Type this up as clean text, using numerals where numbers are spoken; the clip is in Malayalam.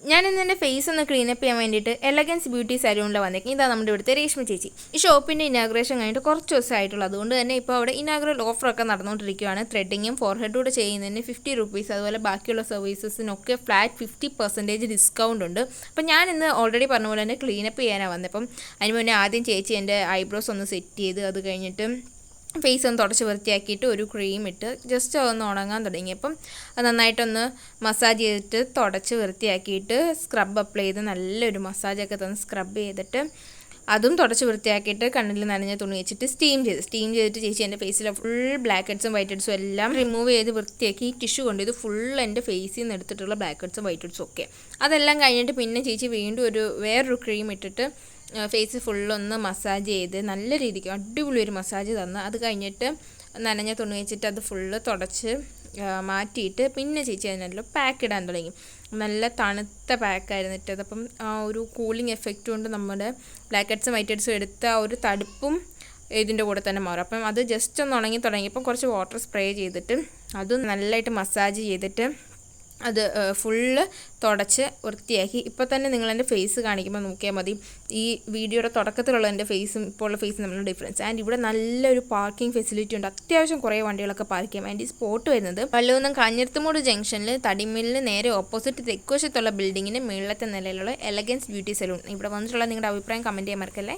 ഞാനിന്ന് എൻ്റെ ഫേസ് ഒന്ന് ക്ലീനപ്പ് ചെയ്യാൻ വേണ്ടിയിട്ട് എലഗൻസ് ബ്യൂട്ടി സലൂണിൽ വന്നേക്കും. ഇതാണ് നമ്മുടെ ഇവിടുത്തെ രേഷ്മ ചേച്ചി. ഈ ഷോപ്പിൻ്റെ ഇനാഗ്രേഷൻ കഴിഞ്ഞിട്ട് കുറച്ച് ദിവസമായിട്ടുള്ളൂ. അതുകൊണ്ട് തന്നെ ഇപ്പോൾ അവിടെ ഇനാഗ്രൽ ഓഫറൊക്കെ നടന്നുകൊണ്ടിരിക്കുകയാണ്. ത്രെഡിങ്ങും ഫോർഹെഡൂടെ ചെയ്യുന്നതിന് 50 റുപ്പീസ്, അതുപോലെ ബാക്കിയുള്ള സർവീസസിനൊക്കെ ഫ്ലാറ്റ് 50% ഡിസ്കൗണ്ട് ഉണ്ട്. അപ്പോൾ ഞാൻ ഇന്ന് ഓൾറെഡി പറഞ്ഞ പോലെ തന്നെ ക്ലീനപ്പ് ചെയ്യാനാണ് വന്നത്. അപ്പം അതിന് മുന്നേ ആദ്യം ചേച്ചി എൻ്റെ ഐബ്രോസ് ഒന്ന് സെറ്റ് ചെയ്ത് അത് കഴിഞ്ഞിട്ട് ഫേസ് ഒന്ന് തുടച്ച് വൃത്തിയാക്കിയിട്ട് ഒരു ക്രീം ഇട്ട് ജസ്റ്റ് ഒന്ന് ഉണങ്ങാൻ തുടങ്ങി. അപ്പം അത് നന്നായിട്ടൊന്ന് മസാജ് ചെയ്തിട്ട് തുടച്ച് വൃത്തിയാക്കിയിട്ട് സ്ക്രബ് അപ്ലൈ ചെയ്ത് നല്ലൊരു മസാജൊക്കെ തന്ന് സ്ക്രബ് ചെയ്തിട്ട് അതും തുടച്ച് വൃത്തിയാക്കിയിട്ട് കണ്ണിൽ നനഞ്ഞ തുണി വെച്ചിട്ട് സ്റ്റീം ചെയ്തിട്ട് ചേച്ചി എൻ്റെ ഫേസിലെ ഫുൾ ബ്ലാക്ക് ഹെഡ്സും വൈറ്റ് ഹെഡ്സും എല്ലാം റിമൂവ് ചെയ്ത് വൃത്തിയാക്കി ടിഷ്യൂ കൊണ്ട് ഇത് ഫുൾ എൻ്റെ ഫേസിൽ നിന്ന് എടുത്തിട്ടുള്ള ബ്ലാക്ക് ഹെഡ്സും വൈറ്റ് ഹെഡ്സും ഒക്കെ അതെല്ലാം കഴിഞ്ഞിട്ട് പിന്നെ ചേച്ചി വീണ്ടും വേറൊരു ക്രീം ഇട്ടിട്ട് ഫേസ് ഫുള്ളൊന്ന് മസാജ് ചെയ്ത് നല്ല രീതിക്ക് അടിപൊളി ഒരു മസാജ് തന്ന് അത് കഴിഞ്ഞിട്ട് നനഞ്ഞ തുണി വെച്ചിട്ട് അത് ഫുള്ള് തുടച്ച് മാറ്റിയിട്ട് പിന്നെ ചേച്ചി അതിനെല്ലാം പാക്ക് ഇടാൻ തുടങ്ങി. നല്ല തണുത്ത പാക്കായിരുന്നിട്ട് അതപ്പം ആ ഒരു കൂളിംഗ് എഫക്റ്റ് കൊണ്ട് നമ്മുടെ ബ്ലാക്ക് ഹെഡ്സും വൈറ്റ് ഹെഡ്സും എടുത്ത ആ ഒരു തടുപ്പും ഇതിൻ്റെ കൂടെ തന്നെ മാറും. അപ്പം അത് ജസ്റ്റ് ഒന്ന് ഉണങ്ങി തുടങ്ങിയപ്പം കുറച്ച് വാട്ടർ സ്പ്രേ ചെയ്തിട്ട് അതും നല്ലതായിട്ട് മസാജ് ചെയ്തിട്ട് അത് ഫുള്ള് തുടച്ച് വൃത്തിയാക്കി. ഇപ്പോൾ തന്നെ നിങ്ങളെൻ്റെ ഫേസ് കാണിക്കുമ്പോൾ നോക്കിയാൽ മതി ഈ വീഡിയോയുടെ തുടക്കത്തിലുള്ള എൻ്റെ ഫേസും ഇപ്പോൾ ഉള്ള ഫേസും തമ്മിലുള്ള ഡിഫറൻസ്. ആൻഡ് ഇവിടെ നല്ലൊരു പാർക്കിംഗ് ഫെസിലിറ്റി ഉണ്ട്. അത്യാവശ്യം കുറേ വണ്ടികളൊക്കെ പാർക്ക് ചെയ്യാൻ വേണ്ടി സ്പോട്ട് വരുന്നത് വല്ലൂന്നും കാഞ്ഞിരത്തുമൂട് ജംഗ്ഷനിൽ തടിമില്ലിന് നേരെ ഓപ്പോസിറ്റ് തെക്കുവശത്തുള്ള ബിൽഡിങ്ങിന് മുകളിലത്തെ നിലയിലുള്ള എലഗൻസ് ബ്യൂട്ടി സലൂൺ. ഇവിടെ വന്നിട്ടുള്ള നിങ്ങളുടെ അഭിപ്രായം കമൻറ്റ് ചെയ്യാൻ മറക്കല്ലേ.